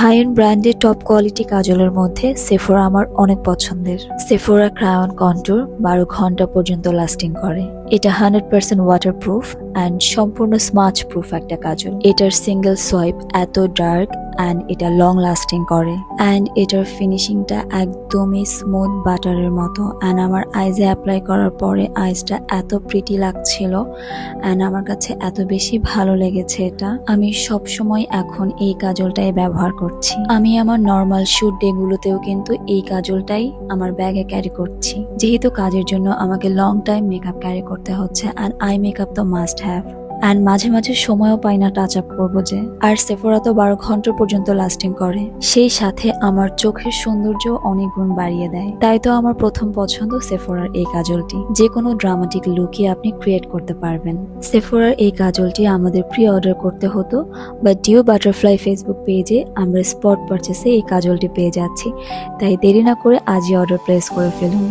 High end ব্র্যান্ডের top quality কাজলের মধ্যে সেফোরা আমার অনেক পছন্দের। সেফোরা ক্রায়ন কন্ট্যুর 12 ঘন্টা পর্যন্ত লাস্টিং করে। এটা 100% ওয়াটারপ্রুফ অ্যান্ড সম্পূর্ণ স্মাচ প্রুফ একটা কাজল। এটার সিঙ্গেল সোয়াইপ এত ডার্ক অ্যান্ড এটা লং লাস্টিং করে অ্যান্ড এটার ফিনিশিংটা একদমই স্মুথ বাটারের মতো অ্যান্ড আমার আইজে অ্যাপ্লাই করার পরে আইজটা এত প্রিটি লাগছিল অ্যান্ড আমার কাছে এত বেশি ভালো লেগেছে এটা। আমি সব সময় এখন এই কাজলটাই ব্যবহার করছি। আমি আমার নর্মাল শুট ডে গুলোতেও কিন্তু এই কাজলটাই আমার ব্যাগে ক্যারি করছি, যেহেতু কাজের জন্য আমাকে লং টাইম মেকআপ ক্যারি করতে হচ্ছে অ্যান্ড আই মেকআপ তো মাস্ট হ্যাভ অ্যান্ড মাঝে মাঝে সময়ও পাই না টাচ আপ করবো যে। আর সেফোরা তো 12 ঘন্টা পর্যন্ত লাস্টিং করে, সেই সাথে আমার চোখের সৌন্দর্য অনেক গুণ বাড়িয়ে দেয়। তাই তো আমার প্রথম পছন্দ সেফোরার এই কাজলটি। যে কোনো ড্রামাটিক লুকই আপনি ক্রিয়েট করতে পারবেন। সেফোরার এই কাজলটি আমাদের প্রি অর্ডার করতে হতো, বাট ডিও বাটারফ্লাই ফেসবুক পেজে আমরা স্পট পারচেসে এই কাজলটি পেয়ে যাচ্ছি। তাই দেরি না করে আজই অর্ডার প্লেস করে ফেলুন।